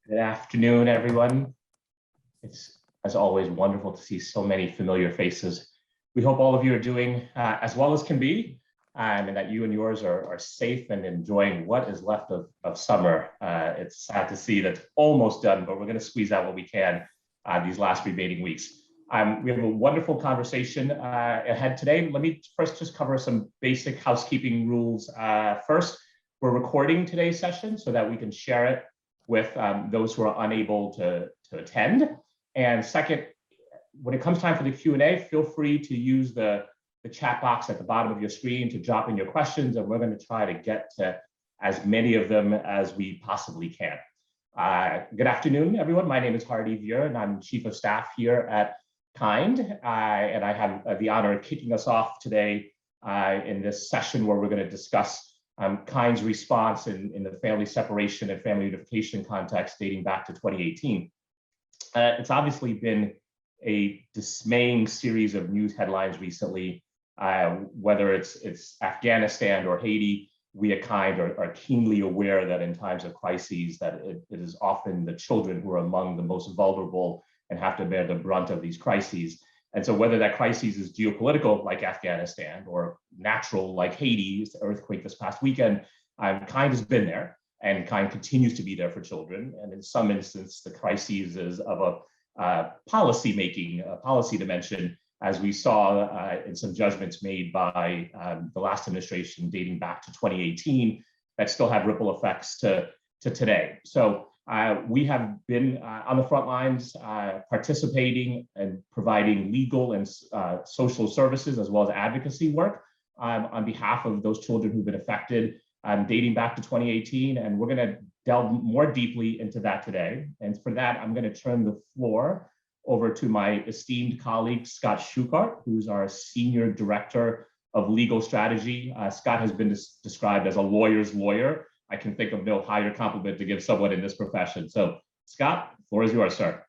Good afternoon, everyone. It's, as always, wonderful to see so many familiar faces. We hope all of you are doing as well as can be, and that you and yours are safe and enjoying what is left of summer. It's sad to see that's almost done, but we're going to squeeze out what we can these last remaining weeks. We have a wonderful conversation ahead today. Let me first just cover some basic housekeeping rules. First, we're recording today's session so that we can share it with those who are unable to attend. And second, when it comes time for the Q&A, feel free to use the chat box at the bottom of your screen to drop in your questions, and we're going to try to get to as many of them as we possibly can. Good afternoon, everyone. My name is Hardy Vier, and I'm Chief of Staff here at KIND. And I have the honor of kicking us off today in this session where we're going to discuss KIND's response in the family separation and family unification context dating back to 2018. It's obviously been a dismaying series of news headlines recently, whether it's Afghanistan or Haiti. We at KIND are keenly aware that in times of crises that it is often the children who are among the most vulnerable and have to bear the brunt of these crises. And so whether that crisis is geopolitical, like Afghanistan, or natural, like Haiti, the earthquake this past weekend, KIND has been there, and KIND continues to be there for children. And in some instances, the crisis is of a policy dimension, as we saw in some judgments made by the last administration dating back to 2018 that still have ripple effects to today. So we have been on the front lines participating and providing legal and social services as well as advocacy work on behalf of those children who've been affected dating back to 2018. And we're going to delve more deeply into that today. And for that, I'm going to turn the floor over to my esteemed colleague, Scott Schuchart, who's our Senior Director of Legal Strategy. Scott has been described as a lawyer's lawyer. I can think of no higher compliment to give someone in this profession. So Scott, the floor is yours, sir.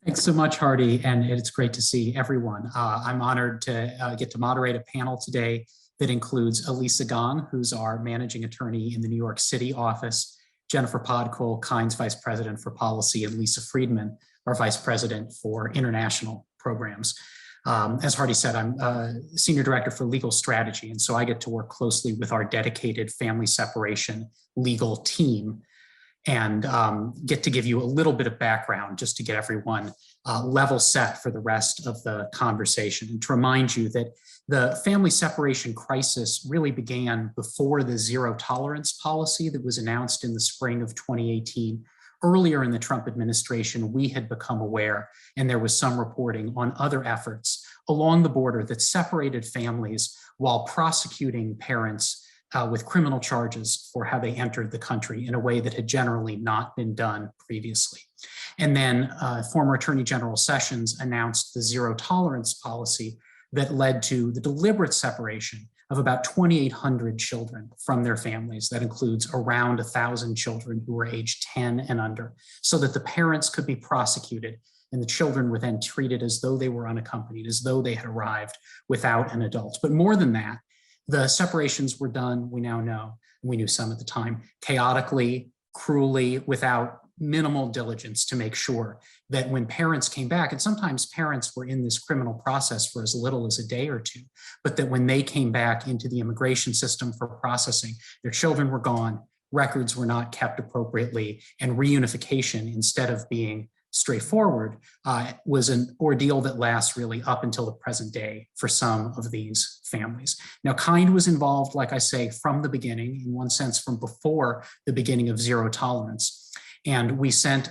Thanks so much, Hardy, and it's great to see everyone. I'm honored to get to moderate a panel today that includes Elisa Gong, who's our managing attorney in the New York City office, Jennifer Podkol, KIND's Vice President for Policy, and Lisa Friedman, our Vice President for International Programs. As Hardy said, I'm Senior Director for Legal Strategy, and so I get to work closely with our dedicated family separation legal team and get to give you a little bit of background just to get everyone level set for the rest of the conversation, and to remind you that the family separation crisis really began before the zero tolerance policy that was announced in the spring of 2018. Earlier in the Trump administration, we had become aware, and there was some reporting on other efforts along the border that separated families while prosecuting parents with criminal charges for how they entered the country in a way that had generally not been done previously. And then former Attorney General Sessions announced the zero tolerance policy that led to the deliberate separation of about 2,800 children from their families. That includes around 1,000 children who were aged 10 and under, so that the parents could be prosecuted and the children were then treated as though they were unaccompanied, as though they had arrived without an adult. But more than that, the separations were done, we now know, we knew some at the time, chaotically, cruelly, without minimal diligence to make sure that when parents came back, and sometimes parents were in this criminal process for as little as a day or two, but that when they came back into the immigration system for processing, their children were gone, records were not kept appropriately, and reunification, instead of being straightforward, was an ordeal that lasts really up until the present day for some of these families. Now, KIND was involved, like I say, from the beginning, in one sense, from before the beginning of zero tolerance. And we sent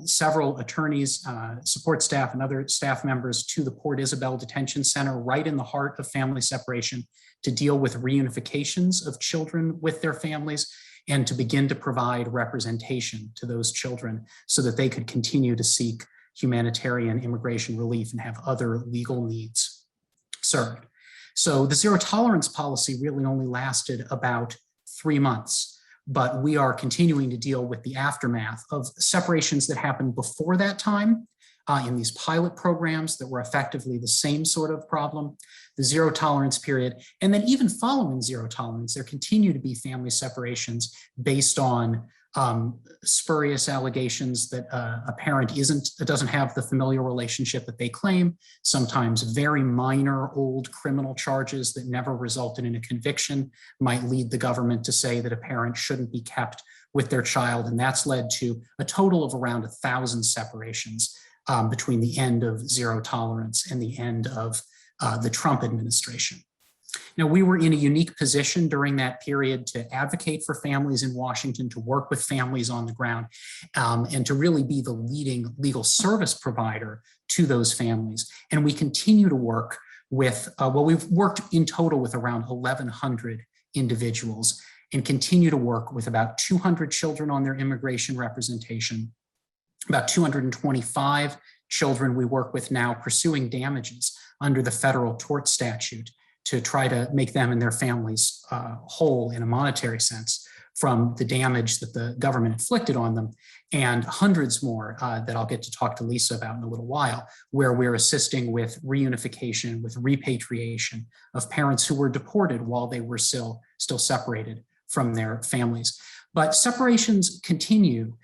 several attorneys, support staff, and other staff members to the Port Isabel Detention Center right in the heart of family separation to deal with reunifications of children with their families and to begin to provide representation to those children so that they could continue to seek humanitarian immigration relief and have other legal needs served. So the zero tolerance policy really only lasted about 3 months. But we are continuing to deal with the aftermath of separations that happened before that time in these pilot programs that were effectively the same sort of problem, the zero tolerance period, and then even following zero tolerance, there continue to be family separations based on spurious allegations that a parent doesn't have the familial relationship that they claim, sometimes very minor old criminal charges that never resulted in a conviction might lead the government to say that a parent shouldn't be kept with their child. And that's led to a total of around 1,000 separations between the end of zero tolerance and the end of the Trump administration. Now, we were in a unique position during that period to advocate for families in Washington, to work with families on the ground, and to really be the leading legal service provider to those families. And we continue to work with, we've worked in total with around 1,100 individuals and continue to work with about 200 children on their immigration representation, about 225 children we work with now pursuing damages under the federal tort statute to try to make them and their families whole in a monetary sense from the damage that the government inflicted on them, and hundreds more that I'll get to talk to Lisa about in a little while, where we're assisting with reunification, with repatriation of parents who were deported while they were still separated from their families. But separations continue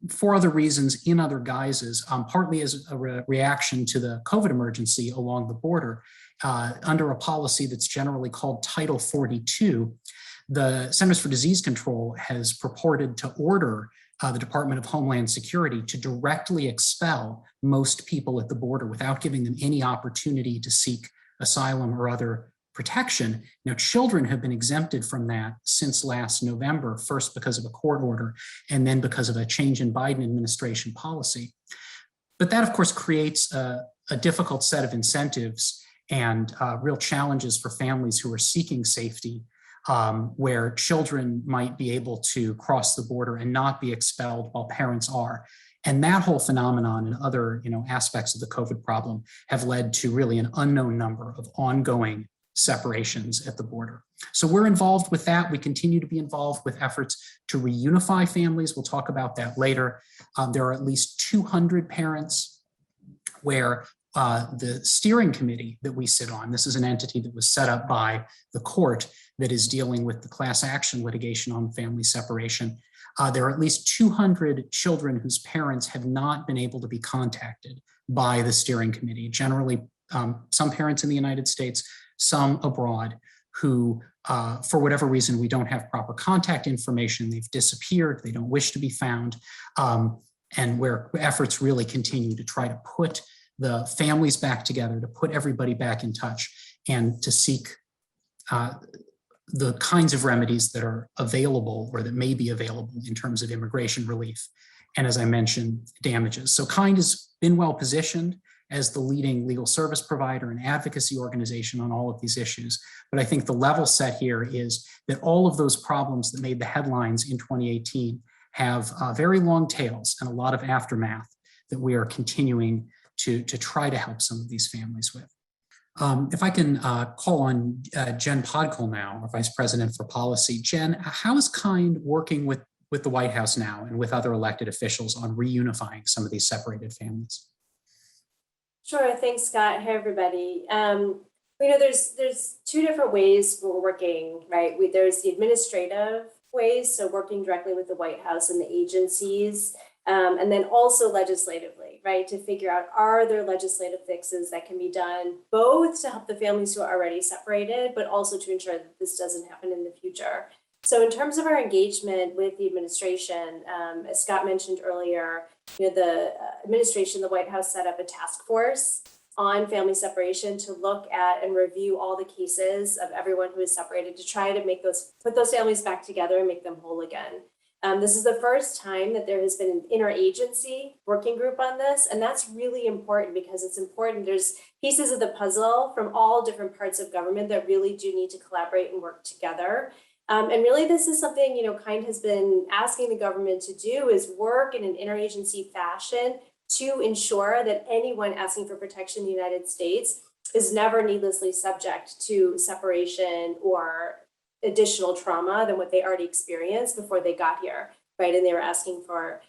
for other reasons, in other guises, partly as a reaction to the COVID emergency along the border. Under a policy that's generally called Title 42, the Centers for Disease Control has purported to order the Department of Homeland Security to directly expel most people at the border without giving them any opportunity to seek asylum or other protection. Now, children have been exempted from that since last November, first because of a court order, and then because of a change in Biden administration policy. But that, of course, creates a difficult set of incentives and real challenges for families who are seeking safety, where children might be able to cross the border and not be expelled while parents are. And that whole phenomenon and other aspects of the COVID problem have led to really an unknown number of ongoing separations at the border. So we're involved with that. We continue to be involved with efforts to reunify families. We'll talk about that later. There are at least 200 parents where the steering committee that we sit on, this is an entity that was set up by the court that is dealing with the class action litigation on family separation. There are at least 200 children whose parents have not been able to be contacted by the steering committee. Generally, some parents in the United States, some abroad, who, for whatever reason, we don't have proper contact information, they've disappeared, they don't wish to be found, and where efforts really continue to try to put the families back together, to put everybody back in touch, and to seek the kinds of remedies that are available or that may be available in terms of immigration relief. And as I mentioned, damages. So KIND has been well positioned as the leading legal service provider and advocacy organization on all of these issues. But I think the level set here is that all of those problems that made the headlines in 2018 have very long tails and a lot of aftermath that we are continuing to try to help some of these families with. If I can call on Jen Podkul now, our Vice President for Policy. Jen, how is KIND working with the White House now and with other elected officials on reunifying some of these separated families? Sure, thanks, Scott. Hey, everybody. There's two different ways we're working, right? There's the administrative ways, so working directly with the White House and the agencies, and then also legislatively, right, to figure out, are there legislative fixes that can be done both to help the families who are already separated, but also to ensure that this doesn't happen in the future. So in terms of our engagement with the administration, as Scott mentioned earlier, the administration, the White House set up a task force on family separation to look at and review all the cases of everyone who is separated to try to put those families back together and make them whole again. This is the first time that there has been an interagency working group on this, and that's really important because it's important. There's pieces of the puzzle from all different parts of government that really do need to collaborate and work together. And really, this is something, KIND has been asking the government to do, is work in an interagency fashion to ensure that anyone asking for protection in the United States is never needlessly subject to separation or additional trauma than what they already experienced before they got here, right? And they were asking for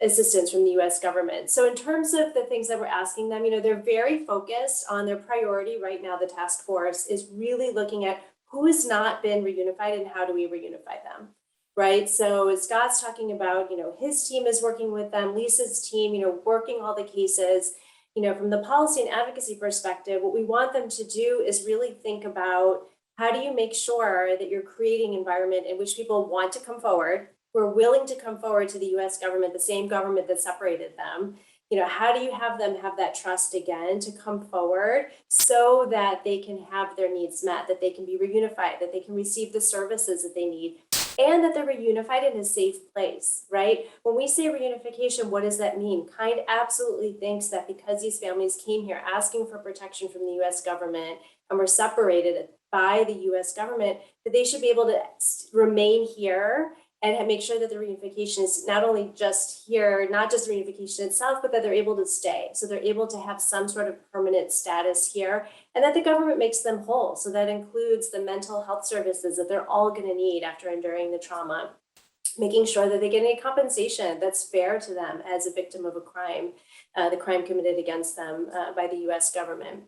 assistance from the U.S. government. So in terms of the things that we're asking them, they're very focused on their priority right now. The task force is really looking at who has not been reunified and how do we reunify them. right? So as Scott's talking about, his team is working with them, Lisa's team, working all the cases, from the policy and advocacy perspective, what we want them to do is really think about how do you make sure that you're creating an environment in which people want to come forward, who are willing to come forward to the U.S. government, the same government that separated them. How do you have them have that trust again to come forward so that they can have their needs met, that they can be reunified, that they can receive the services that they need, and that they're reunified in a safe place, right? When we say reunification, what does that mean? Kind absolutely thinks that because these families came here asking for protection from the U.S. government and were separated by the U.S. government, that they should be able to remain here and make sure that the reunification is not only just here, not just the reunification itself, but that they're able to stay. So they're able to have some sort of permanent status here, and that the government makes them whole. So that includes the mental health services that they're all going to need after enduring the trauma, making sure that they get any compensation that's fair to them as a victim of a crime, the crime committed against them by the U.S. government.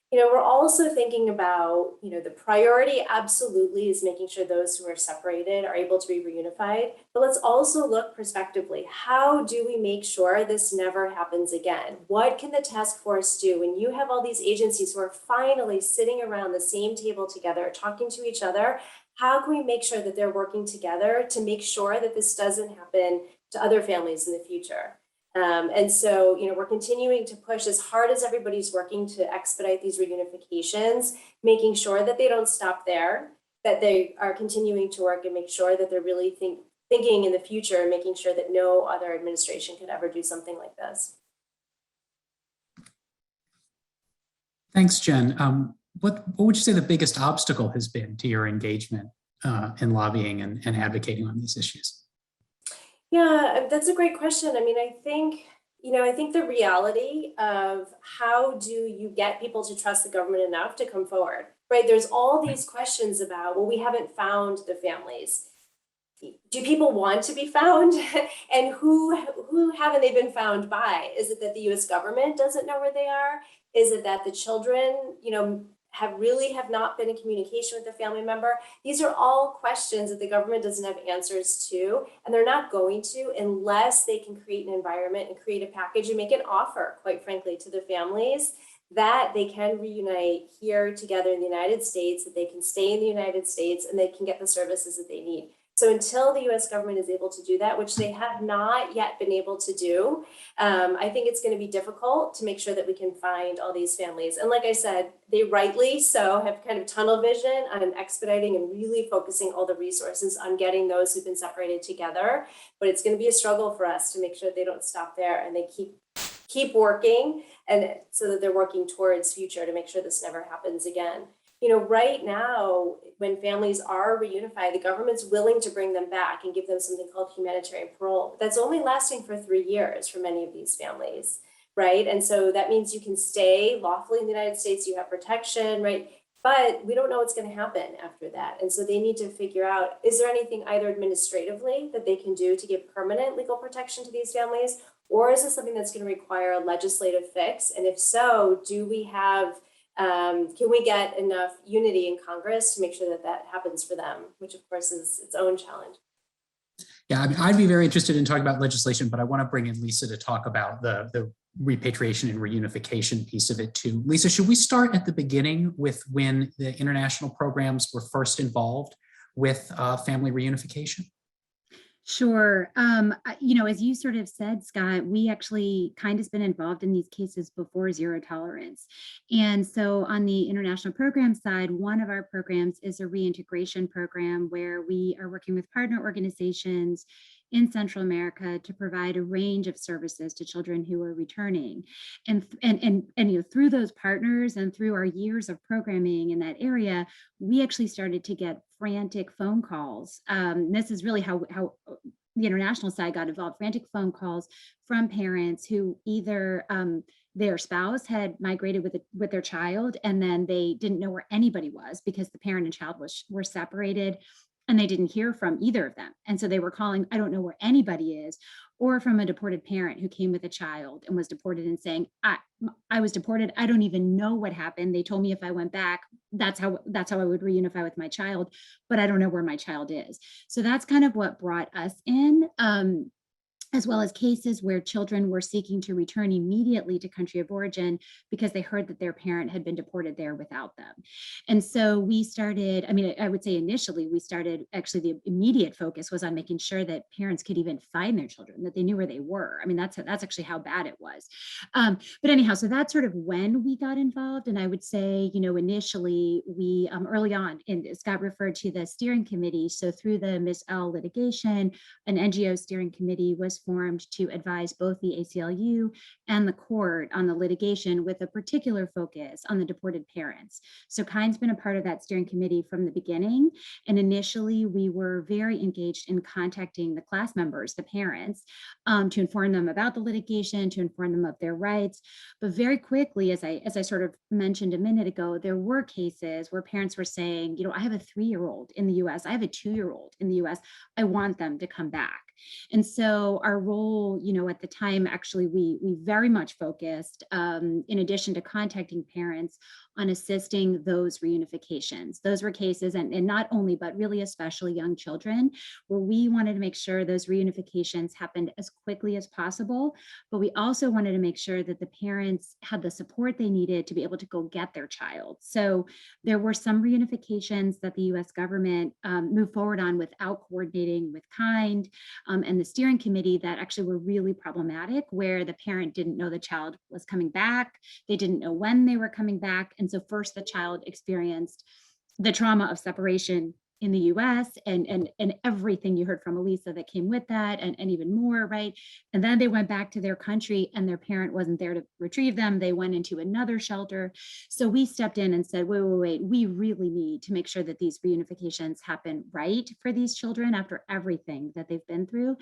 We're also thinking about, the priority absolutely is making sure those who are separated are able to be reunified, but let's also look prospectively. How do we make sure this never happens again? What can the task force do when you have all these agencies who are finally sitting around the same table together, talking to each other? How can we make sure that they're working together to make sure that this doesn't happen to other families in the future? And so, we're continuing to push as hard as everybody's working to expedite these reunifications, making sure that they don't stop there, that they are continuing to work and make sure that they're really thinking in the future and making sure that no other administration could ever do something like this. Thanks, Jen. What would you say the biggest obstacle has been to your engagement in lobbying and advocating on these issues? Yeah, that's a great question. I mean, I think the reality of how do you get people to trust the government enough to come forward, right? There's all these questions about, well, we haven't found the families. Do people want to be found? And who haven't they been found by? Is it that the U.S. government doesn't know where they are? Is it that the children, have not been in communication with the family member? These are all questions that the government doesn't have answers to, and they're not going to unless they can create an environment and create a package and make an offer, quite frankly, to the families that they can reunite here together in the United States, that they can stay in the United States, and they can get the services that they need. So until the U.S. government is able to do that, which they have not yet been able to do, I think it's going to be difficult to make sure that we can find all these families. And like I said, they rightly so have kind of tunnel vision on expediting and really focusing all the resources on getting those who've been separated together. But it's going to be a struggle for us to make sure they don't stop there and they keep working, and so that they're working towards future to make sure this never happens again. Right now, when families are reunified, the government's willing to bring them back and give them something called humanitarian parole. That's only lasting for 3 years for many of these families, right? And so that means you can stay lawfully in the United States, you have protection, right? But we don't know what's going to happen after that. And so they need to figure out, is there anything either administratively that they can do to give permanent legal protection to these families? Or is this something that's going to require a legislative fix? And if so, do we have can we get enough unity in Congress to make sure that that happens for them, which of course is its own challenge. Yeah, I mean, I'd be very interested in talking about legislation, but I want to bring in Lisa to talk about the repatriation and reunification piece of it too. Lisa, should we start at the beginning with when the international programs were first involved with family reunification? Sure. As you sort of said, Scott, we actually kind of been involved in these cases before zero tolerance. And so on the international program side, one of our programs is a reintegration program where we are working with partner organizations in Central America to provide a range of services to children who are returning. And through those partners and through our years of programming in that area, we actually started to get frantic phone calls. This is really how the international side got involved, frantic phone calls from parents who either their spouse had migrated with their child and then they didn't know where anybody was because the parent and child were separated, and they didn't hear from either of them. And so they were calling, I don't know where anybody is, or from a deported parent who came with a child and was deported and saying, I was deported. I don't even know what happened. They told me if I went back, that's how I would reunify with my child, but I don't know where my child is. So that's kind of what brought us in. As well as cases where children were seeking to return immediately to country of origin because they heard that their parent had been deported there without them. And so we started, I mean, I would say initially we started, actually the immediate focus was on making sure that parents could even find their children, that they knew where they were. I mean, that's actually how bad it was. But anyhow, so that's sort of when we got involved. And I would say, initially we, early on, and Scott referred to the steering committee. So through the Ms. L litigation, an NGO steering committee was formed to advise both the ACLU and the court on the litigation with a particular focus on the deported parents. So Kind's been a part of that steering committee from the beginning. And initially we were very engaged in contacting the class members, the parents, to inform them about the litigation, to inform them of their rights. But very quickly, as I sort of mentioned a minute ago, there were cases where parents were saying, I have a 3-year-old in the US, I have a 2-year-old in the US, I want them to come back. And so our role, at the time, actually, we very much focused, in addition to contacting parents, on assisting those reunifications. Those were cases, and not only, but really especially young children, where we wanted to make sure those reunifications happened as quickly as possible, but we also wanted to make sure that the parents had the support they needed to be able to go get their child. So there were some reunifications that the US government moved forward on without coordinating with Kind and the steering committee that actually were really problematic, where the parent didn't know the child was coming back, they didn't know when they were coming back. And so first the child experienced the trauma of separation in the US and everything you heard from Elisa that came with that and even more, right? And then they went back to their country and their parent wasn't there to retrieve them. They went into another shelter. So we stepped in and said, wait, we really need to make sure that these reunifications happen right for these children after everything that they've been through.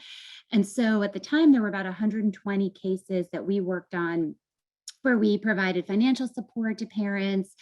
And so at the time, there were about 120 cases that we worked on where we provided financial support to parents,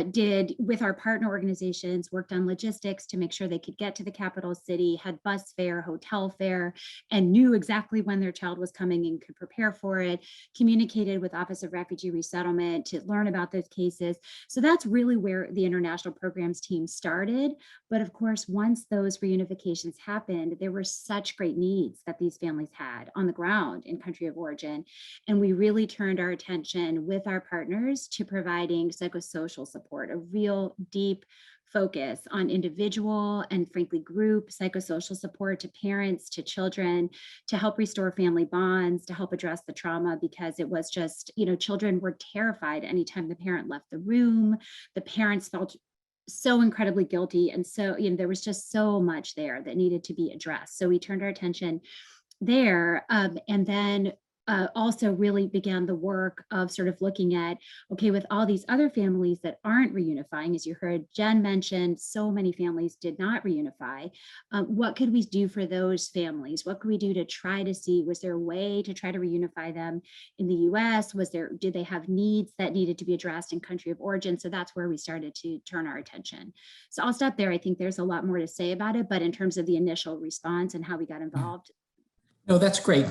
did with our partner organizations, worked on logistics to make sure they could get to the capital city, had bus fare, hotel fare, and knew exactly when their child was coming and could prepare for it, communicated with Office of Refugee Resettlement to learn about those cases. So that's really where the international programs team started. But of course, once those reunifications happened, there were such great needs that these families had on the ground in country of origin. And we really turned our attention with our partners to providing psychosocial support, a real deep focus on individual and frankly group psychosocial support to parents, to children, to help restore family bonds, to help address the trauma, because it was just, children were terrified anytime the parent left the room. The parents felt so incredibly guilty. And so, there was just so much there that needed to be addressed. So we turned our attention there. And then also really began the work of sort of looking at, okay, with all these other families that aren't reunifying, as you heard Jen mention, so many families did not reunify. What could we do for those families? What could we do to try to see, was there a way to try to reunify them in the US? Did they have needs that needed to be addressed in country of origin? So that's where we started to turn our attention. So I'll stop there. I think there's a lot more to say about it, but in terms of the initial response and how we got involved. No, that's great.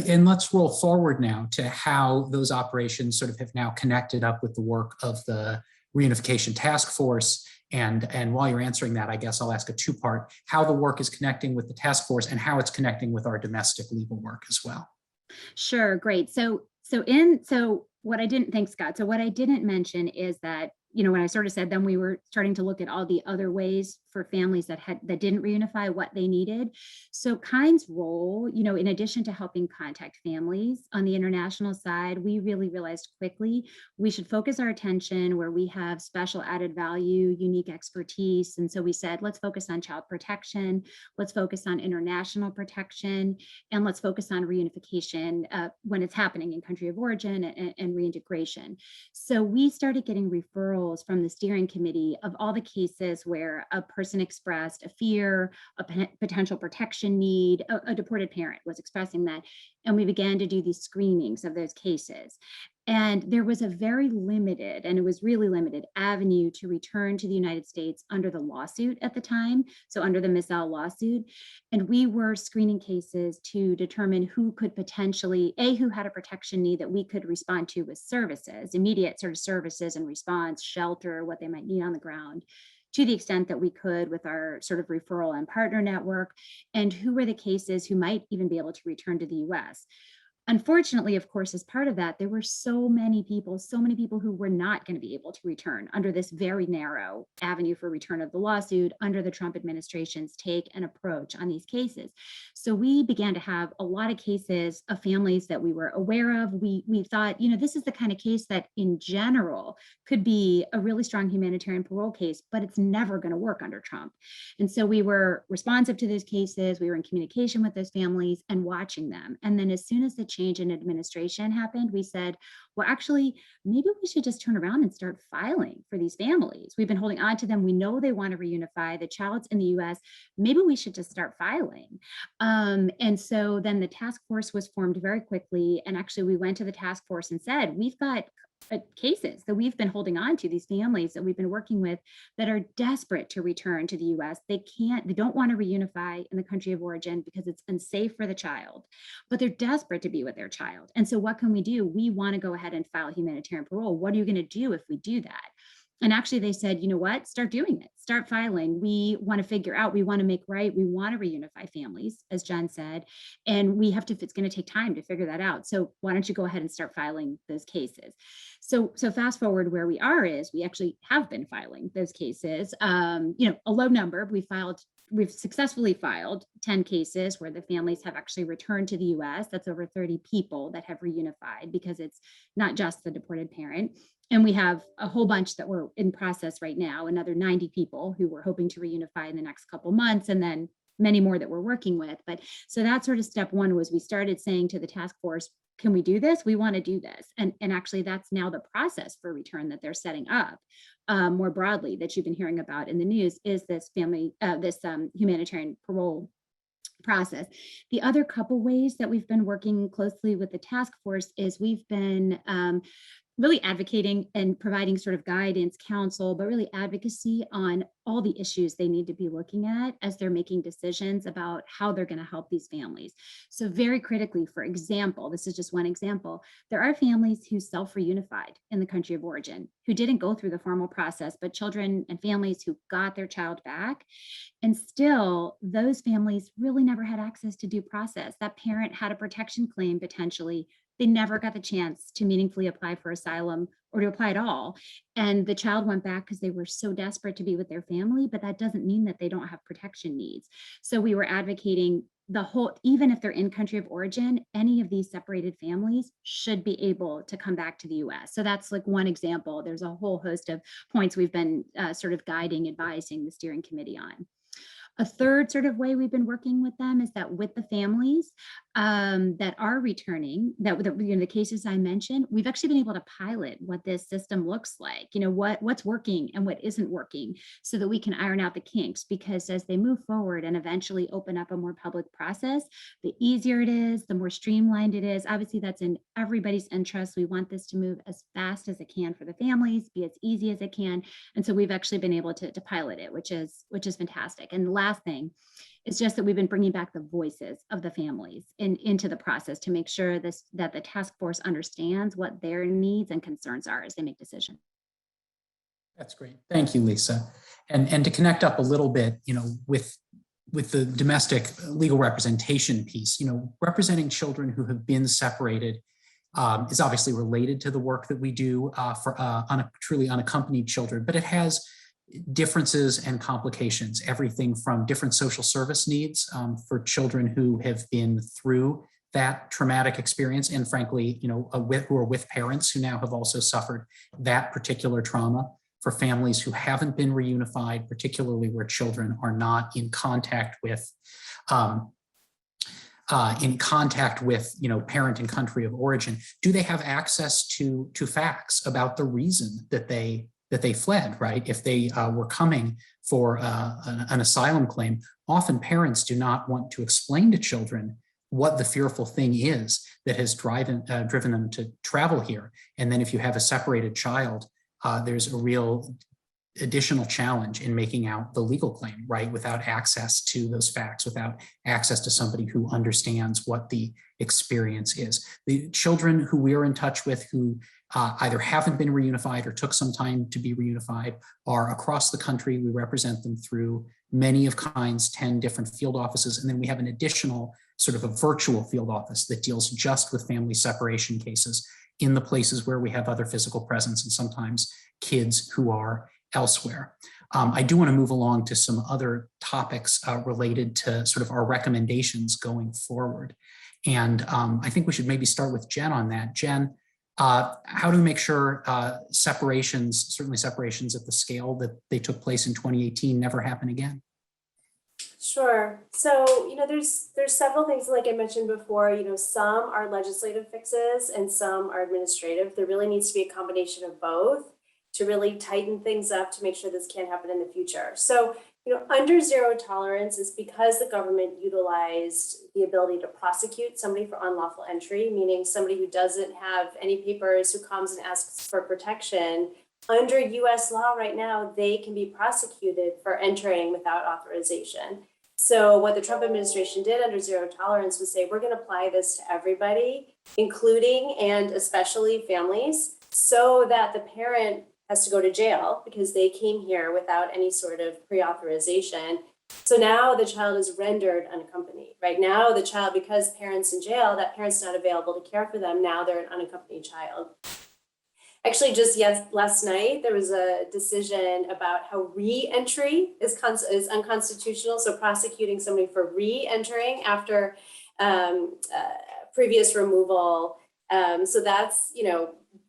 And let's roll forward now to how those operations sort of have now connected up with the work of the Reunification Task Force. And while you're answering that, I guess I'll ask a two-part, how the work is connecting with the task force and how it's connecting with our domestic legal work as well. Sure, great. Thanks, Scott. So what I didn't mention is that, when I sort of said, then we were starting to look at all the other ways for families that didn't reunify, what they needed. So Kind's role, in addition to helping contact families on the international side, we really realized quickly we should focus our attention where we have special added value, unique expertise. And so we said, let's focus on child protection, let's focus on international protection, and let's focus on reunification when it's happening in country of origin and reintegration. So we started getting referrals from the steering committee of all the cases where a person expressed a fear, a potential protection need, a deported parent was expressing that. And we began to do these screenings of those cases. And there was a very limited, and it was really limited, avenue to return to the United States under the lawsuit at the time, so under the Mizell lawsuit. And we were screening cases to determine who could potentially, who had a protection need that we could respond to with services, immediate sort of services and response, shelter, what they might need on the ground, to the extent that we could with our sort of referral and partner network, and who were the cases who might even be able to return to the US. Unfortunately, of course, as part of that, there were so many people who were not going to be able to return under this very narrow avenue for return of the lawsuit under the Trump administration's take and approach on these cases. So we began to have a lot of cases of families that we were aware of. We thought, this is the kind of case that in general could be a really strong humanitarian parole case, but it's never going to work under Trump. And so we were responsive to those cases. We were in communication with those families and watching them. And then as soon as the change in administration happened, we said, well, actually, maybe we should just turn around and start filing for these families. We've been holding on to them. We know they want to reunify. The child's in the US. Maybe we should just start filing. And so then the task force was formed very quickly. And actually, we went to the task force and said, we've got cases that we've been holding on to, these families that we've been working with that are desperate to return to the US. They don't want to reunify in the country of origin because it's unsafe for the child, but they're desperate to be with their child. And so what can we do? We want to go ahead and file humanitarian parole. What are you going to do if we do that? And actually they said, you know what, start doing it, start filing. We want to figure out, we want to make right, we want to reunify families, as Jen said, and it's going to take time to figure that out. So why don't you go ahead and start filing those cases? So fast forward where we are is we actually have been filing those cases, a low number. We've successfully filed 10 cases where the families have actually returned to the US. That's over 30 people that have reunified because it's not just the deported parent. And we have a whole bunch that we're in process right now, another 90 people who we're hoping to reunify in the next couple months, and then many more that we're working with. But so that's sort of step one, was we started saying to the task force, can we do this? We want to do this. And actually that's now the process for return that they're setting up more broadly that you've been hearing about in the news, is this humanitarian parole process. The other couple ways that we've been working closely with the task force is we've been really advocating and providing sort of guidance, counsel, but really advocacy on all the issues they need to be looking at as they're making decisions about how they're going to help these families. So very critically, for example, this is just one example, there are families who self-reunified in the country of origin, who didn't go through the formal process, but children and families who got their child back. And still, those families really never had access to due process. That parent had a protection claim potentially. They never got the chance to meaningfully apply for asylum or to apply at all. And the child went back because they were so desperate to be with their family, but that doesn't mean that they don't have protection needs. So we were advocating even if they're in country of origin, any of these separated families should be able to come back to the US. So that's like one example. There's a whole host of points we've been sort of guiding, advising the steering committee on. A third sort of way we've been working with them is that with the families that are returning, the cases I mentioned, we've actually been able to pilot what this system looks like, what's working and what isn't working, so that we can iron out the kinks. Because as they move forward and eventually open up a more public process, the easier it is, the more streamlined it is. Obviously, that's in everybody's interest. We want this to move as fast as it can for the families, be as easy as it can. And so we've actually been able to pilot it, which is fantastic. And the last thing is just that we've been bringing back the voices of the families into the process to make sure that the task force understands what their needs and concerns are as they make decisions. That's great. Thank you, Lisa. And to connect up a little bit, with the domestic legal representation piece, representing children who have been separated is obviously related to the work that we do for truly unaccompanied children, but it has differences and complications, everything from different social service needs for children who have been through that traumatic experience, and frankly, who are with parents who now have also suffered that particular trauma, for families who haven't been reunified, particularly where children are not in contact with parent and country of origin. Do they have access to facts about the reason that they that they fled, right? If they were coming for an asylum claim, often parents do not want to explain to children what the fearful thing is that has driven them to travel here. And then if you have a separated child, there's a real additional challenge in making out the legal claim, right? Without access to those facts, without access to somebody who understands what the experience is. The children who we're in touch with who either haven't been reunified or took some time to be reunified are across the country. We represent them through many of kinds, 10 different field offices. And then we have an additional sort of a virtual field office that deals just with family separation cases in the places where we have other physical presence and sometimes kids who are elsewhere. I do want to move along to some other topics related to sort of our recommendations going forward. And I think we should maybe start with Jen on that. Jen, how do we make sure separations, certainly separations at the scale that they took place in 2018, never happen again? Sure. So, there's several things, like I mentioned before, some are legislative fixes and some are administrative. There really needs to be a combination of both to really tighten things up to make sure this can't happen in the future. So, under zero tolerance is because the government utilized the ability to prosecute somebody for unlawful entry, meaning somebody who doesn't have any papers, who comes and asks for protection. Under U.S. law right now, they can be prosecuted for entering without authorization. So what the Trump administration did under zero tolerance was say, we're going to apply this to everybody, including and especially families, so that the parent has to go to jail because they came here without any sort of pre-authorization. So now the child is rendered unaccompanied. Right now, the child, because parents in jail, that parent's not available to care for them. Now they're an unaccompanied child. Actually, just last night, there was a decision about how re-entry is unconstitutional. So prosecuting somebody for re-entering after previous removal. So that's,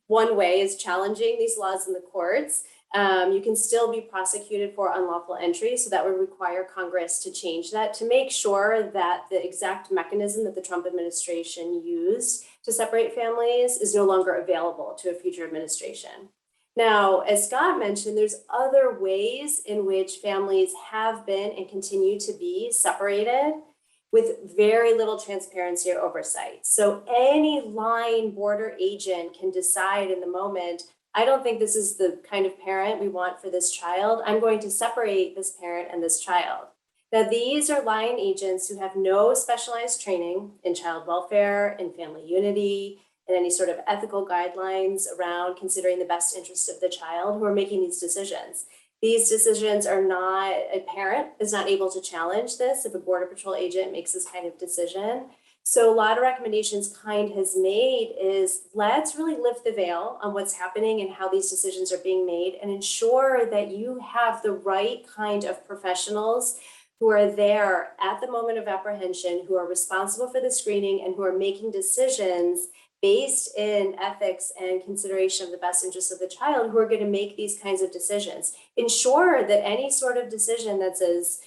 one way is challenging these laws in the courts. You can still be prosecuted for unlawful entry. So that would require Congress to change that to make sure that the exact mechanism that the Trump administration used to separate families is no longer available to a future administration. Now, as Scott mentioned, there's other ways in which families have been and continue to be separated with very little transparency or oversight. So any line border agent can decide in the moment, I don't think this is the kind of parent we want for this child. I'm going to separate this parent and this child. Now, these are line agents who have no specialized training in child welfare, in family unity, and any sort of ethical guidelines around considering the best interest of the child who are making these decisions. These decisions are not, a parent is not able to challenge this if a Border Patrol agent makes this kind of decision. So a lot of recommendations KIND has made is let's really lift the veil on what's happening and how these decisions are being made and ensure that you have the right kind of professionals who are there at the moment of apprehension, who are responsible for the screening and who are making decisions based in ethics and consideration of the best interests of the child, who are going to make these kinds of decisions. Ensure that any sort of decision that's as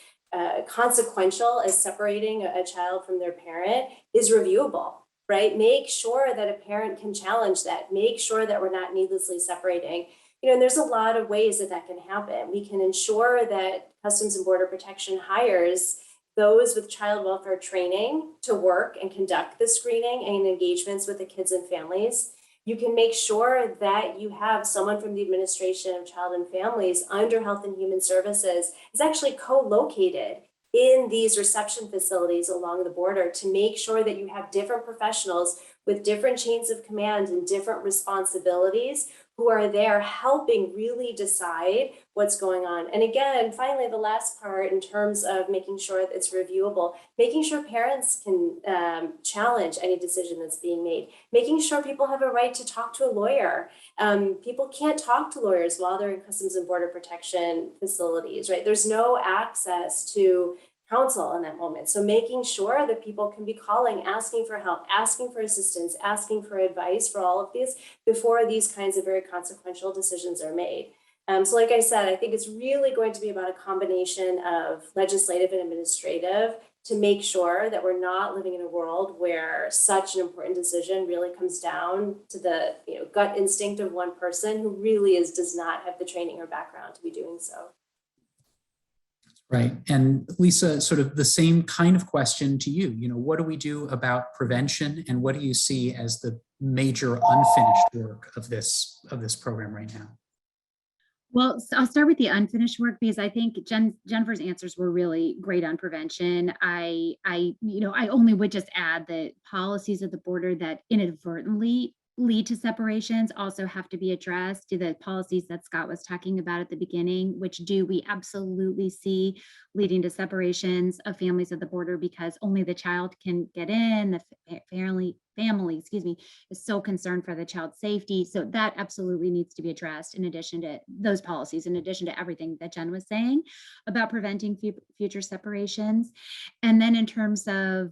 consequential as separating a child from their parent is reviewable, right? Make sure that a parent can challenge that. Make sure that we're not needlessly separating. And there's a lot of ways that that can happen. We can ensure that Customs and Border Protection hires those with child welfare training to work and conduct the screening and engagements with the kids and families. You can make sure that you have someone from the Administration of Child and Families under Health and Human Services is actually co-located in these reception facilities along the border to make sure that you have different professionals with different chains of command and different responsibilities who are there helping really decide what's going on. And again, finally, the last part in terms of making sure that it's reviewable, making sure parents can challenge any decision that's being made, making sure people have a right to talk to a lawyer. People can't talk to lawyers while they're in Customs and Border Protection facilities, right? There's no access to counsel in that moment. So making sure that people can be calling, asking for help, asking for assistance, asking for advice for all of these before these kinds of very consequential decisions are made. So like I said, I think it's really going to be about a combination of legislative and administrative to make sure that we're not living in a world where such an important decision really comes down to the gut instinct of one person who really does not have the training or background to be doing so. Right. And Lisa, sort of the same kind of question to you. What do we do about prevention, and what do you see as the major unfinished work of this program right now? Well, so I'll start with the unfinished work because I think Jennifer's answers were really great on prevention. I only would just add that policies at the border that inadvertently lead to separations also have to be addressed. To the policies that Scott was talking about at the beginning, which we absolutely see leading to separations of families at the border because only the child can get in. The family, is so concerned for the child's safety. So that absolutely needs to be addressed in addition to those policies, in addition to everything that Jen was saying about preventing future separations. And then in terms of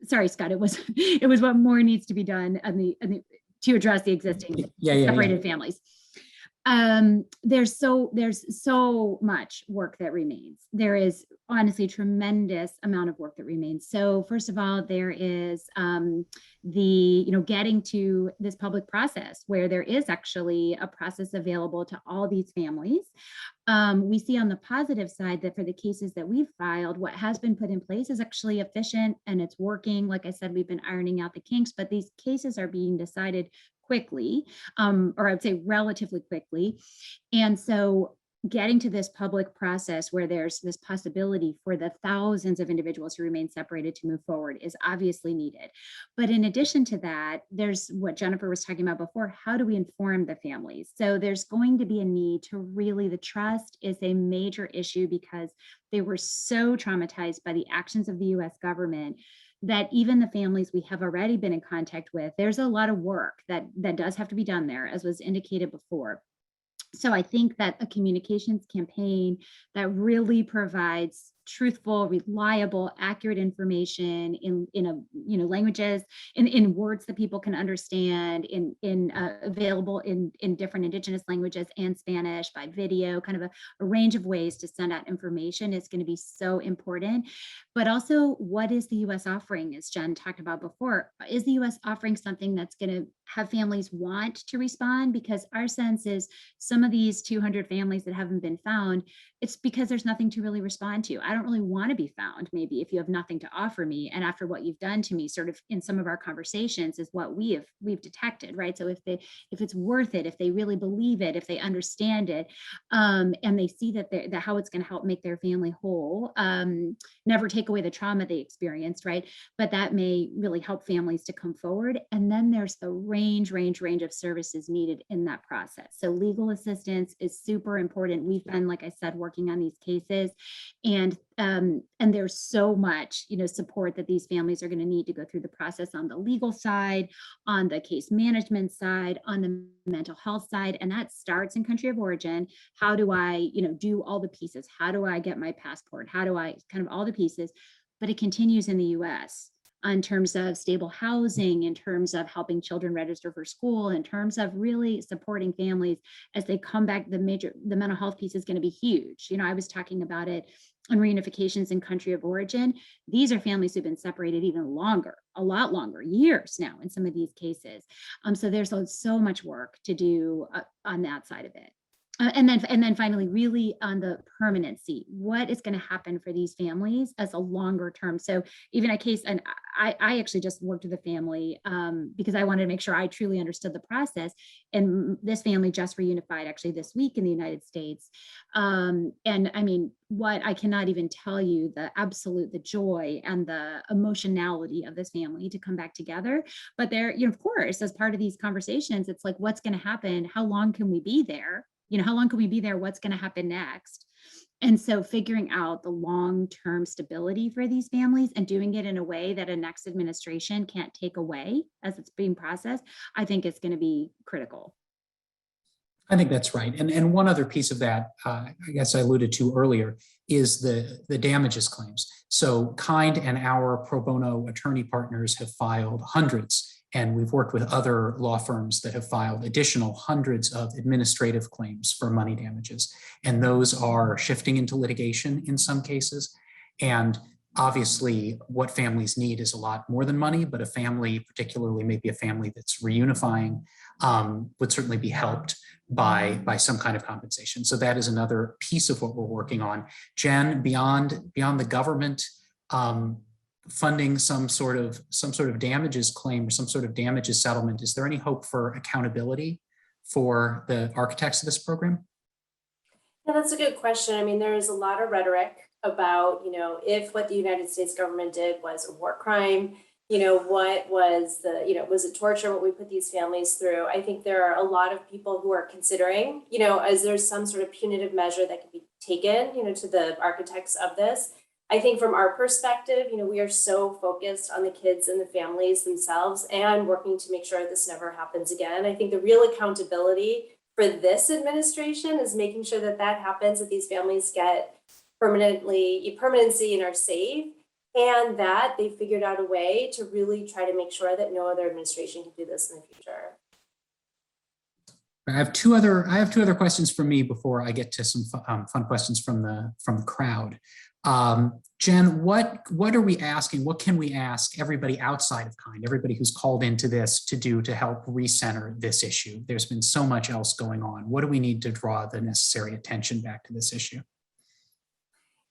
sorry, Scott, it was what more needs to be done to address the existing separated families. There's so much work that remains. There is honestly tremendous amount of work that remains. So first of all, there is getting to this public process where there is actually a process available to all these families. We see on the positive side that for the cases that we've filed, what has been put in place is actually efficient and it's working. Like I said, we've been ironing out the kinks, but these cases are being decided quickly, or I would say relatively quickly. And so getting to this public process where there's this possibility for the thousands of individuals who remain separated to move forward is obviously needed. But in addition to that, there's what Jennifer was talking about before. How do we inform the families? So there's going to be a need to really, the trust is a major issue because they were so traumatized by the actions of the U.S. government that even the families we have already been in contact with, there's a lot of work that does have to be done there, as was indicated before. So I think that a communications campaign that really provides truthful, reliable, accurate information in languages, in words that people can understand, available in different indigenous languages and Spanish, by video, kind of a range of ways to send out information is going to be so important. But also, what is the U.S. offering, as Jen talked about before? Is the U.S. offering something that's going to have families want to respond? Because our sense is some of these 200 families that haven't been found, it's because there's nothing to really respond to. I don't really want to be found, maybe, if you have nothing to offer me. And after what you've done to me, sort of in some of our conversations, is what we've detected, right? So if it's worth it, if they really believe it, if they understand it, and they see that how it's going to help make their family whole, never take away the trauma they experienced, right? But that may really help families to come forward. And then there's the range of services needed in that process. So legal assistance is super important. We've been, like I said, working on these cases, and there's so much, support that these families are going to need to go through the process on the legal side, on the case management side, on the mental health side, and that starts in country of origin. How do I, do all the pieces? How do I get my passport? How do I kind of all the pieces? But it continues in the U.S. in terms of stable housing, in terms of helping children register for school, in terms of really supporting families as they come back. The mental health piece is going to be huge. I was talking about it on reunifications in country of origin. These are families who've been separated even longer, a lot longer, years now in some of these cases. So there's so much work to do on that side of it. And then finally, really on the permanency, what is going to happen for these families as a longer term? So even a case, and I actually just worked with a family because I wanted to make sure I truly understood the process. And this family just reunified actually this week in the United States. And I mean, what I cannot even tell you, the joy and the emotionality of this family to come back together. But there, of course, as part of these conversations, it's like, what's going to happen? How long can we be there? How long can we be there? What's going to happen next? And so figuring out the long-term stability for these families and doing it in a way that a next administration can't take away as it's being processed, I think it's going to be critical. I think that's right. And one other piece of that, I guess I alluded to earlier, is the damages claims. So Kind and our pro bono attorney partners have filed hundreds, and we've worked with other law firms that have filed additional hundreds of administrative claims for money damages. And those are shifting into litigation in some cases. And obviously, what families need is a lot more than money, but a family, particularly maybe a family that's reunifying, would certainly be helped by some kind of compensation. So that is another piece of what we're working on. Jen, beyond the government funding some sort of damages claim or some sort of damages settlement, is there any hope for accountability for the architects of this program? Yeah, that's a good question. I mean, there is a lot of rhetoric about, if what the United States government did was a war crime, what was was it torture, what we put these families through? I think there are a lot of people who are considering, as there's some sort of punitive measure that could be taken, to the architects of this. I think from our perspective, we are so focused on the kids and the families themselves and working to make sure this never happens again. I think the real accountability for this administration is making sure that that happens, that these families get permanency and are safe, and that they figured out a way to really try to make sure that no other administration can do this in the future. I have two other questions for me before I get to some fun questions from the crowd. Jen, what are we asking? What can we ask everybody outside of KIND, everybody who's called into this to do to help recenter this issue? There's been so much else going on. What do we need to draw the necessary attention back to this issue?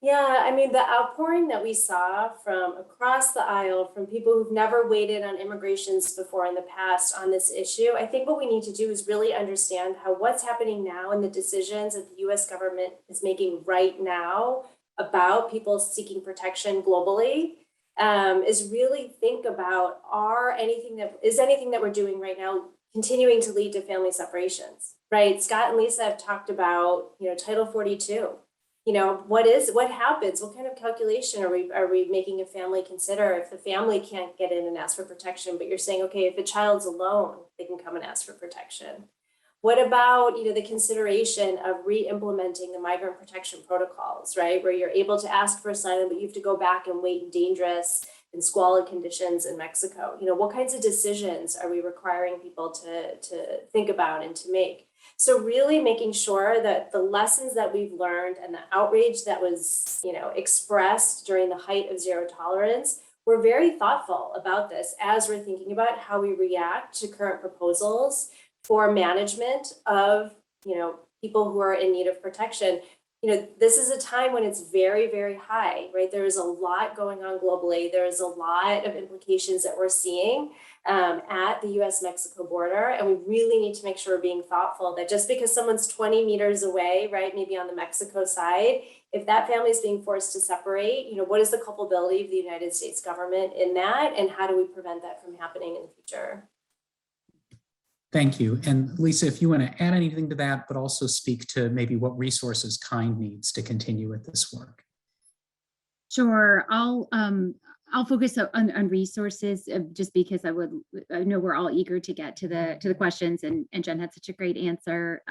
Yeah, I mean, the outpouring that we saw from across the aisle from people who've never waited on immigrations before in the past on this issue, I think what we need to do is really understand how what's happening now and the decisions that the U.S. government is making right now about people seeking protection globally is really think about anything that we're doing right now continuing to lead to family separations, right? Scott and Lisa have talked about, Title 42. What happens? What kind of calculation are we making a family consider if the family can't get in and ask for protection, but you're saying, okay, if a child's alone, they can come and ask for protection. What about, the consideration of re-implementing the migrant protection protocols, right? Where you're able to ask for asylum, but you have to go back and wait in dangerous and squalid conditions in Mexico. What kinds of decisions are we requiring people to think about and to make? So really making sure that the lessons that we've learned and the outrage that was, expressed during the height of zero tolerance, we're very thoughtful about this as we're thinking about how we react to current proposals for management of, people who are in need of protection. This is a time when it's very, very high, right? There is a lot going on globally. There is a lot of implications that we're seeing at the U.S. Mexico border. And we really need to make sure we're being thoughtful that just because someone's 20 meters away, right, maybe on the Mexico side, if that family is being forced to separate, what is the culpability of the United States government in that? And how do we prevent that from happening in the future? Thank you. And Lisa, if you want to add anything to that, but also speak to maybe what resources KIND needs to continue with this work. Sure. I'll focus on resources just because I know we're all eager to get to the questions, and Jen had such a great answer.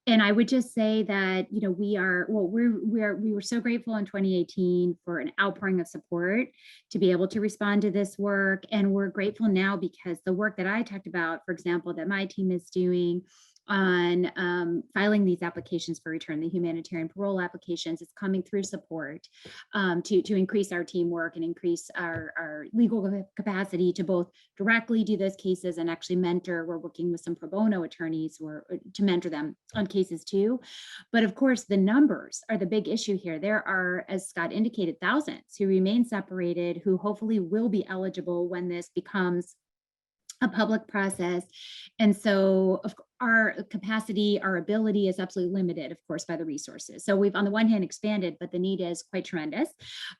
And I would just say that, we were so grateful in 2018 for an outpouring of support to be able to respond to this work. And we're grateful now because the work that I talked about, for example, that my team is doing on filing these applications for return, the humanitarian parole applications, is coming through support to increase our teamwork and increase our legal capacity to both directly do those cases and actually mentor. We're working with some pro bono attorneys to mentor them on cases too. But of course, the numbers are the big issue here. There are, as Scott indicated, thousands who remain separated, who hopefully will be eligible when this becomes a public process. And so our capacity, our ability is absolutely limited, of course, by the resources. So we've on the one hand expanded, but the need is quite tremendous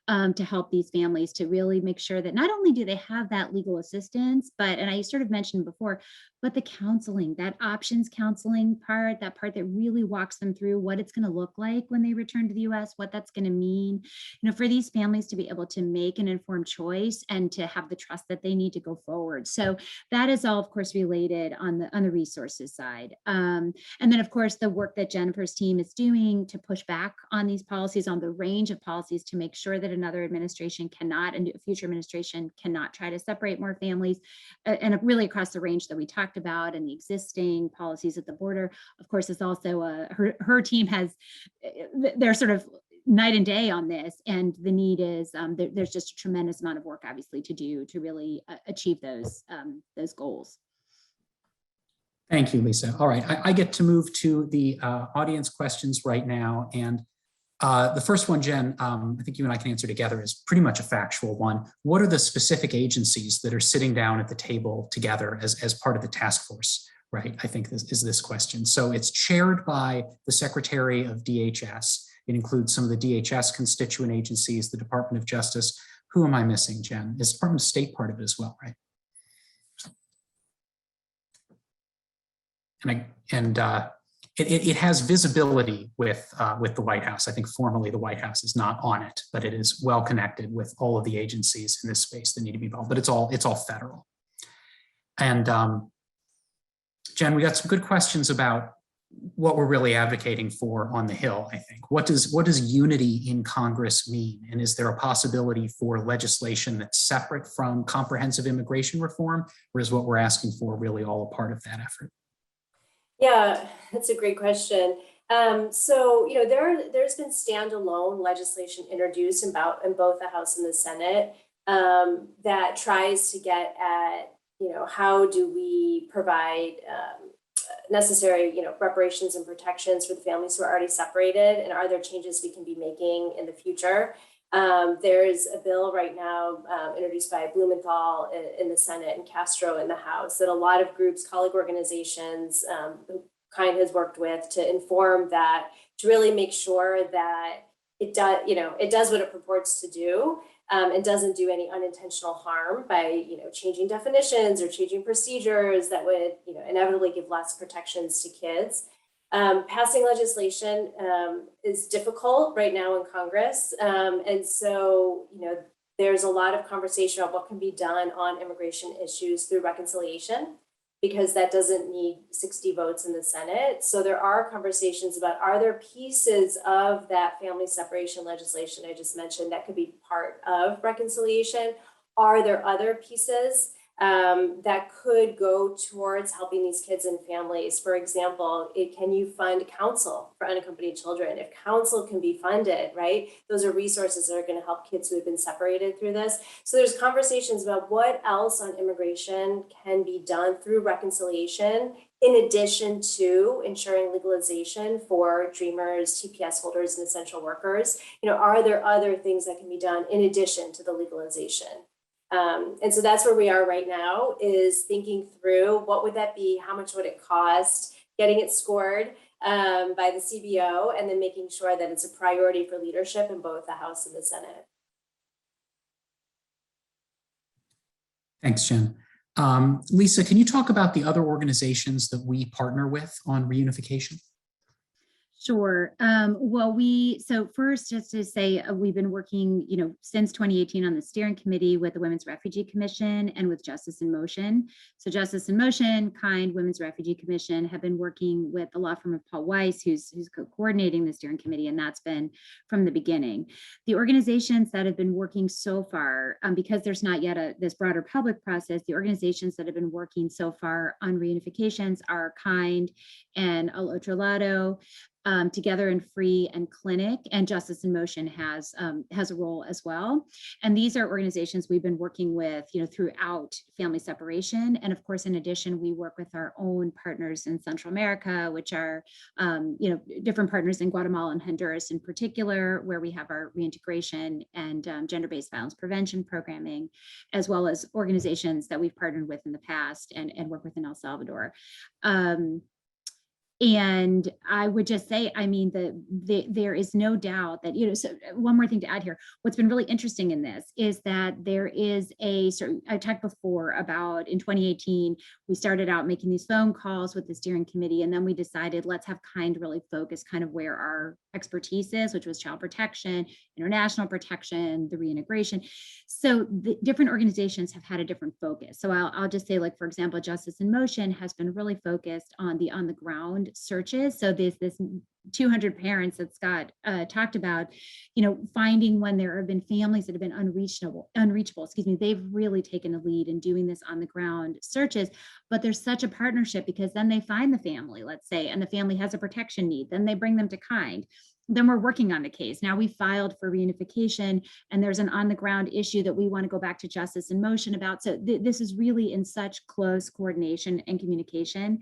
to help these families to really make sure that not only do they have that legal assistance, but, and I sort of mentioned before, but the counseling, that options counseling part, that part that really walks them through what it's going to look like when they return to the US, what that's going to mean, for these families to be able to make an informed choice and to have the trust that they need to go forward. So that is all, of course, related on the resources side. And then, of course, the work that Jennifer's team is doing to push back on these policies, on the range of policies, to make sure that another administration cannot, and a future administration cannot, try to separate more families, and really across the range that we talked about, and the existing policies at the border, of course, is also her team has, they're sort of night and day on this, and the need is there's just a tremendous amount of work, obviously, to do to really achieve those goals. Thank you, Lisa. All right, I get to move to the audience questions right now. And the first one, Jen, I think you and I can answer together, is pretty much a factual one. What are the specific agencies that are sitting down at the table together as part of the task force, right? I think this is this question. So it's chaired by the Secretary of DHS. It includes some of the DHS constituent agencies, the Department of Justice. Who am I missing, Jen? Is Department of State part of it as well, right? And it has visibility with the White House. I think formally the White House is not on it, but it is well connected with all of the agencies in this space that need to be involved. But it's all federal. And Jen, we got some good questions about what we're really advocating for on the Hill. I think what does unity in Congress mean, and is there a possibility for legislation that's separate from comprehensive immigration reform, or is what we're asking for really all a part of that effort? Yeah, that's a great question. So, there's been standalone legislation introduced in both the House and the Senate that tries to get at, how do we provide necessary, reparations and protections for the families who are already separated, and are there changes we can be making in the future? There's a bill right now introduced by Blumenthal in the Senate and Castro in the House that a lot of groups, colleague organizations, Kind has worked with to inform that, to really make sure that it does what it purports to do, and doesn't do any unintentional harm by changing definitions or changing procedures that would inevitably give less protections to kids. Passing legislation is difficult right now in Congress. And so, there's a lot of conversation about what can be done on immigration issues through reconciliation, because that doesn't need 60 votes in the Senate. So there are conversations about, are there pieces of that family separation legislation I just mentioned that could be part of reconciliation? Are there other pieces that could go towards helping these kids and families? For example, can you fund counsel for unaccompanied children? If counsel can be funded, right? Those are resources that are going to help kids who have been separated through this. So there's conversations about what else on immigration can be done through reconciliation, in addition to ensuring legalization for Dreamers, TPS holders, and essential workers. Are there other things that can be done in addition to the legalization? And so that's where we are right now, is thinking through what would that be, how much would it cost, getting it scored by the CBO, and then making sure that it's a priority for leadership in both the House and the Senate. Thanks, Jen. Lisa, can you talk about the other organizations that we partner with on reunification? Sure. So first, just to say, we've been working, since 2018 on the steering committee with the Women's Refugee Commission and with Justice in Motion. So Justice in Motion, Kind, Women's Refugee Commission have been working with the law firm of Paul Weiss, who's coordinating the steering committee, and that's been from the beginning. The organizations that have been working so far, because there's not yet this broader public process, the organizations that have been working so far on reunifications are Kind and Al Otro Lado, Together in Free and Clinic, and Justice in Motion has a role as well. And these are organizations we've been working with, throughout family separation. And of course, in addition, we work with our own partners in Central America, which are, different partners in Guatemala and Honduras in particular, where we have our reintegration and gender-based violence prevention programming, as well as organizations that we've partnered with in the past and work with in El Salvador. And I would just say, there is no doubt that, so one more thing to add here, what's been really interesting in this is that there is I talked before about in 2018, we started out making these phone calls with the steering committee, and then we decided, let's have Kind really focus kind of where our expertise is, which was child protection, international protection, the reintegration. So the different organizations have had a different focus. So I'll just say, like, for example, Justice in Motion has been really focused on the ground searches. So there's this 200 parents that Scott talked about, finding when there have been families that have been unreachable, they've really taken a lead in doing this on the ground searches. But there's such a partnership, because then they find the family, let's say, and the family has a protection need, then they bring them to Kind. then we're working on the case. Now we filed for reunification, and there's an on the ground issue that we want to go back to Justice in Motion about. So this is really in such close coordination and communication,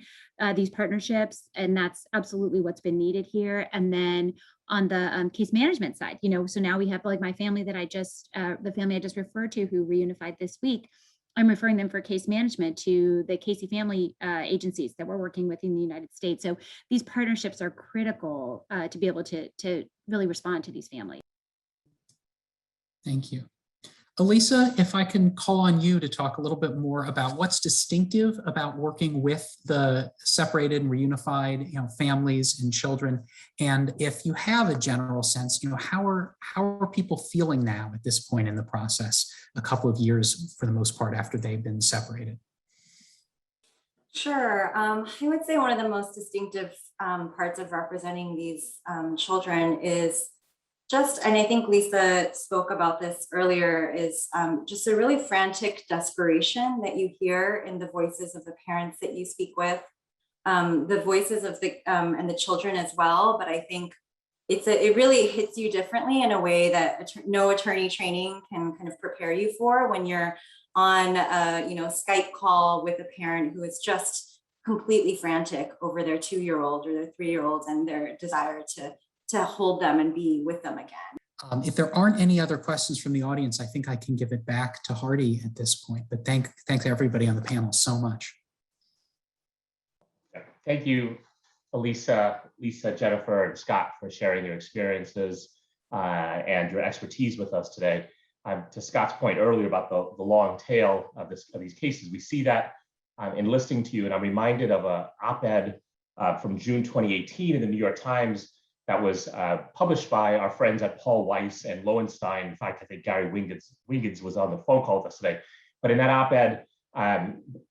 these partnerships, and that's absolutely what's been needed here. And then on the case management side, so now we have like my family that the family I just referred to who reunified this week. I'm referring them for case management to the Casey family agencies that we're working with in the United States. So these partnerships are critical to be able to really respond to these families. Thank you. Elisa, if I can call on you to talk a little bit more about what's distinctive about working with the separated and reunified, families and children, and if you have a general sense, how are people feeling now at this point in the process, a couple of years for the most part after they've been separated? Sure. I would say one of the most distinctive parts of representing these children is and I think Lisa spoke about this earlier, is just a really frantic desperation that you hear in the voices of the parents that you speak with, the voices of the and the children as well. But I think it really hits you differently in a way that no attorney training can kind of prepare you for when you're on a Skype call with a parent who is just completely frantic over their 2-year-old or their 3-year-old and their desire to hold them and be with them again. If there aren't any other questions from the audience, I think I can give it back to Hardy at this point, but thanks everybody on the panel so much. Thank you, Elisa, Jennifer, and Scott for sharing your experiences and your expertise with us today. To Scott's point earlier about the long tail of these cases, we see that in listening to you, and I'm reminded of an op-ed from June 2018 in the New York Times that was published by our friends at Paul Weiss and Lowenstein. In fact, I think Gary Wiggins was on the phone call with us today. But in that op-ed,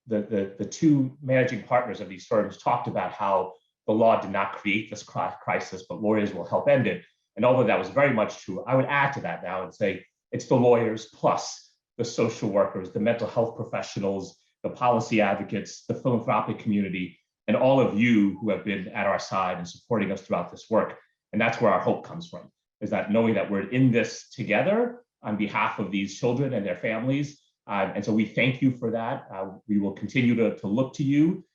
the two managing partners of these firms talked about how the law did not create this crisis, but lawyers will help end it. And although that was very much true, I would add to that now and say it's the lawyers plus the social workers, the mental health professionals, the policy advocates, the philanthropic community, and all of you who have been at our side and supporting us throughout this work. And that's where our hope comes from, is that knowing that we're in this together on behalf of these children and their families. And so we thank you for that. We will continue to look to you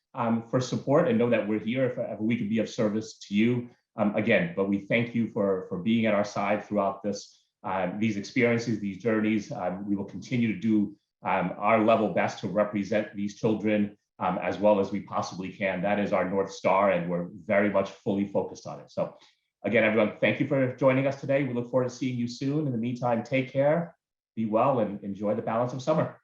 for support and know that we're here if we can be of service to you. Again, but we thank you for being at our side throughout these experiences, these journeys. We will continue to do our level best to represent these children as well as we possibly can. That is our North Star, and we're very much fully focused on it. So again, everyone, thank you for joining us today. We look forward to seeing you soon. In the meantime, take care, be well, and enjoy the balance of summer.